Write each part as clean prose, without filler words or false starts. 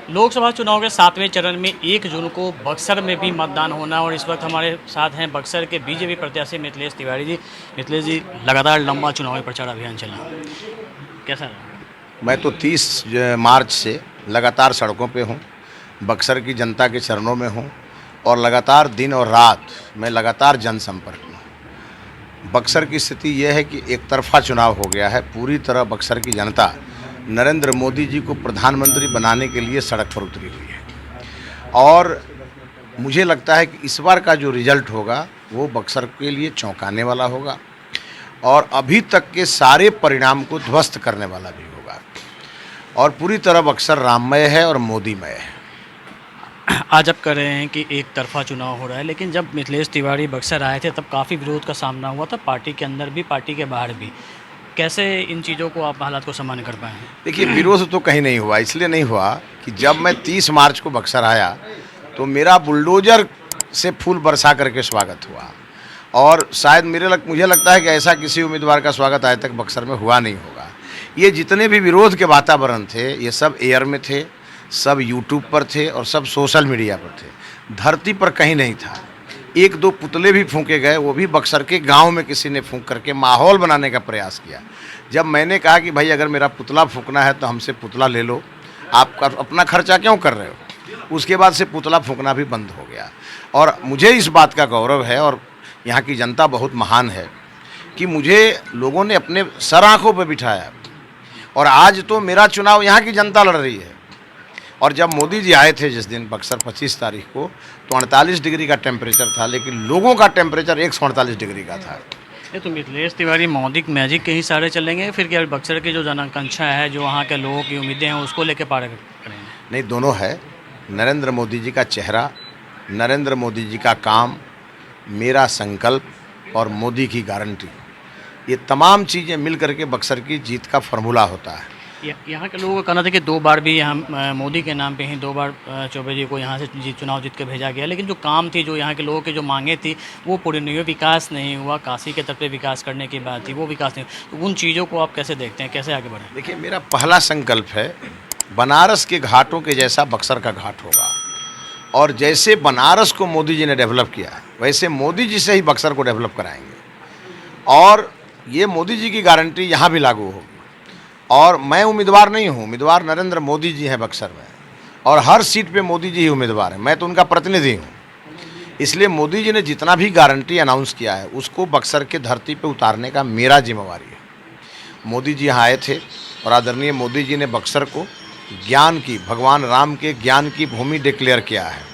लोकसभा चुनाव के 7वें चरण में 1 जून को बक्सर में भी मतदान होना और इस वक्त हमारे साथ हैं बक्सर के बीजेपी प्रत्याशी मिथिलेश तिवारी जी। मिथिलेश जी, लगातार लंबा चुनावी प्रचार अभियान चला, कैसा रहा? मैं तो 30 मार्च से लगातार सड़कों पे हूँ, बक्सर की जनता के चरणों में हूँ और लगातार दिन और रात मैं लगातार जनसंपर्क में हूँ। बक्सर की स्थिति यह है कि एक तरफा चुनाव हो गया है। पूरी तरह बक्सर की जनता नरेंद्र मोदी जी को प्रधानमंत्री बनाने के लिए सड़क पर उतरी हुई है और मुझे लगता है कि इस बार का जो रिजल्ट होगा वो बक्सर के लिए चौंकाने वाला होगा और अभी तक के सारे परिणाम को ध्वस्त करने वाला भी होगा और पूरी तरह बक्सर राममय है और मोदीमय है। आज आप कह रहे हैं कि एक तरफा चुनाव हो रहा है, लेकिन जब मिथिलेश तिवारी बक्सर आए थे तब काफ़ी विरोध का सामना हुआ था, पार्टी के अंदर भी पार्टी के बाहर भी। कैसे इन चीज़ों को आप हालात को सामान्य कर पाए हैं? देखिए, विरोध तो कहीं नहीं हुआ। इसलिए नहीं हुआ कि जब मैं 30 मार्च को बक्सर आया तो मेरा बुलडोजर से फूल बरसा करके स्वागत हुआ और शायद मुझे लगता है कि ऐसा किसी उम्मीदवार का स्वागत आज तक बक्सर में हुआ नहीं होगा। ये जितने भी विरोध के वातावरण थे ये सब एयर में थे, सब यूट्यूब पर थे और सब सोशल मीडिया पर थे, धरती पर कहीं नहीं था। एक दो पुतले भी फूंके गए, वो भी बक्सर के गांव में किसी ने फूंक करके माहौल बनाने का प्रयास किया। जब मैंने कहा कि भाई अगर मेरा पुतला फूंकना है तो हमसे पुतला ले लो, आप अपना खर्चा क्यों कर रहे हो, उसके बाद से पुतला फूंकना भी बंद हो गया। और मुझे इस बात का गौरव है और यहाँ की जनता बहुत महान है कि मुझे लोगों ने अपने सर आँखों पर बिठाया और आज तो मेरा चुनाव यहाँ की जनता लड़ रही है। और जब मोदी जी आए थे जिस दिन बक्सर 25 तारीख को तो 48 डिग्री का टेम्परेचर था, लेकिन लोगों का टेम्परेचर 148 डिग्री का था। ये तो मिथिलेश तिवारी मौलिक मैजिक के ही सारे चलेंगे, फिर क्या बक्सर की जो जनाकांक्षा है, जो वहाँ के लोगों की उम्मीदें हैं, उसको लेकर पार करेंगे? नहीं, दोनों है। नरेंद्र मोदी जी का चेहरा, नरेंद्र मोदी जी का काम, मेरा संकल्प और मोदी की गारंटी, ये तमाम चीज़ें मिल करके बक्सर की जीत का फार्मूला होता है। यहाँ के लोगों का कहना था कि 2 बार भी यहाँ मोदी के नाम पे ही 2 बार चौबे जी को यहाँ से चुनाव जीत के भेजा गया, लेकिन जो काम थी, जो यहाँ के लोगों की जो मांगे थी वो पूरी नहीं हुई, विकास नहीं हुआ। काशी के तट पे विकास करने की बात थी, वो विकास नहीं। तो उन चीज़ों को आप कैसे देखते हैं, कैसे आगे बढ़ें? देखिए, मेरा पहला संकल्प है बनारस के घाटों के जैसा बक्सर का घाट होगा और जैसे बनारस को मोदी जी ने डेवलप किया है वैसे मोदी जी से ही बक्सर को डेवलप कराएंगे और ये मोदी जी की गारंटी यहाँ भी लागू होगी। और मैं उम्मीदवार नहीं हूँ, उम्मीदवार नरेंद्र मोदी जी हैं बक्सर में और हर सीट पे मोदी जी ही उम्मीदवार हैं, मैं तो उनका प्रतिनिधि हूँ। इसलिए मोदी जी ने जितना भी गारंटी अनाउंस किया है उसको बक्सर के धरती पे उतारने का मेरा जिम्मेवारी है। मोदी जी यहाँ आए थे और आदरणीय मोदी जी ने बक्सर को ज्ञान की, भगवान राम के ज्ञान की भूमि डिक्लेयर किया है।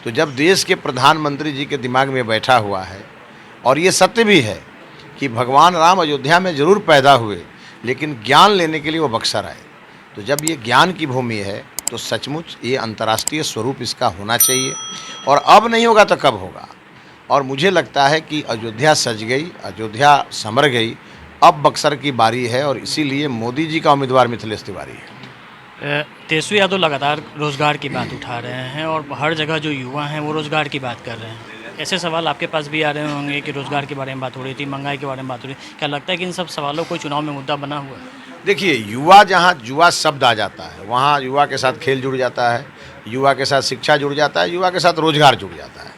तो जब देश के प्रधानमंत्री जी के दिमाग में बैठा हुआ है और ये सत्य भी है कि भगवान राम अयोध्या में ज़रूर पैदा हुए लेकिन ज्ञान लेने के लिए वो बक्सर आए, तो जब ये ज्ञान की भूमि है तो सचमुच ये अंतर्राष्ट्रीय स्वरूप इसका होना चाहिए और अब नहीं होगा तो कब होगा। और मुझे लगता है कि अयोध्या सज गई, अयोध्या संवर गई, अब बक्सर की बारी है और इसीलिए मोदी जी का उम्मीदवार मिथिलेश तिवारी है। तेजस्वी यादव लगातार रोज़गार की बात उठा रहे हैं और हर जगह जो युवा हैं वो रोज़गार की बात कर रहे हैं। ऐसे सवाल आपके पास भी आ रहे होंगे कि रोज़गार के बारे में बात हो रही थी, महंगाई के बारे में बात हो रही है, क्या लगता है कि इन सब सवालों को चुनाव में मुद्दा बना हुआ है? देखिए, युवा जहाँ युवा शब्द आ जाता है वहाँ युवा के साथ खेल जुड़ जाता है, युवा के साथ शिक्षा जुड़ जाता है, युवा के साथ रोजगार जुड़ जाता है,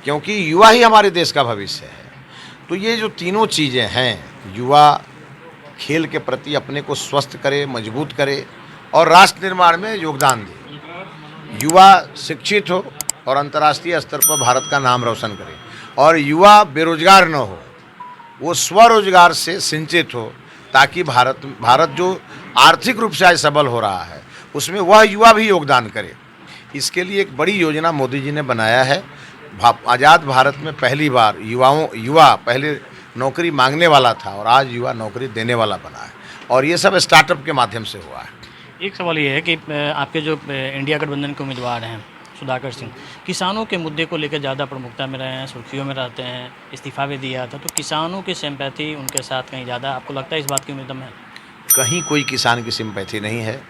क्योंकि युवा ही हमारे देश का भविष्य है। तो ये जो तीनों चीज़ें हैं, युवा खेल के प्रति अपने को स्वस्थ करे, मजबूत करे और राष्ट्र निर्माण में योगदान दे, युवा शिक्षित हो और अंतर्राष्ट्रीय स्तर पर भारत का नाम रोशन करे और युवा बेरोजगार न हो, वो स्वरोजगार से सिंचित हो ताकि भारत जो आर्थिक रूप से आज सबल हो रहा है उसमें वह युवा भी योगदान करे। इसके लिए एक बड़ी योजना मोदी जी ने बनाया है। आज़ाद भारत में पहली बार युवा पहले नौकरी मांगने वाला था और आज युवा नौकरी देने वाला बना है और ये सब स्टार्टअप के माध्यम से हुआ है। एक सवाल ये है कि आपके जो इंडिया गठबंधन के उम्मीदवार हैं सुधाकर सिंह, किसानों के मुद्दे को लेकर ज़्यादा प्रमुखता में रहे हैं, सुर्खियों में रहते हैं, इस्तीफा भी दिया था, तो किसानों की सिंपैथी उनके साथ कहीं ज़्यादा आपको लगता है इस बात की उम्मीद है? कहीं कोई किसान की सिंपैथी नहीं है।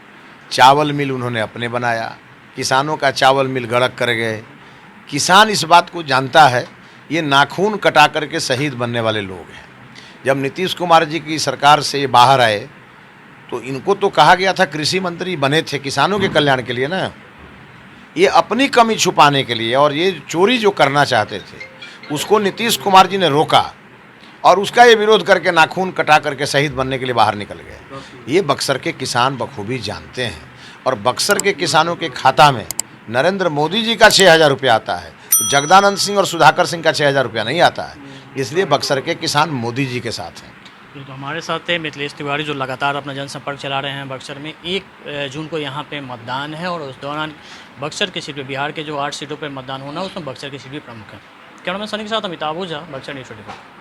चावल मिल उन्होंने अपने बनाया, किसानों का चावल मिल गड़क कर गए। किसान इस बात को जानता है, ये नाखून कटा करके शहीद बनने वाले लोग हैं। जब नीतीश कुमार जी की सरकार से ये बाहर आए तो इनको तो कहा गया था कृषि मंत्री बने थे किसानों के कल्याण के लिए ना, ये अपनी कमी छुपाने के लिए और ये चोरी जो करना चाहते थे उसको नीतीश कुमार जी ने रोका और उसका ये विरोध करके नाखून कटा करके शहीद बनने के लिए बाहर निकल गए। ये बक्सर के किसान बखूबी जानते हैं और बक्सर के किसानों के खाता में नरेंद्र मोदी जी का 6,000 रुपया आता है, जगदानंद सिंह और सुधाकर सिंह का 6,000 रुपया नहीं आता है। इसलिए बक्सर के किसान मोदी जी के साथ हैं। तो हमारे साथ है मिथिलेश तिवारी जो लगातार अपना जनसंपर्क चला रहे हैं बक्सर में। 1 जून को यहाँ पे मतदान है और उस दौरान बक्सर की सीट पे, बिहार के जो 8 सीटों पर मतदान होना है उसमें बक्सर की सीट भी प्रमुख है। कैमरामैन सनी के साथ अमिताभ ओझा, बक्सर न्यूज़ 24।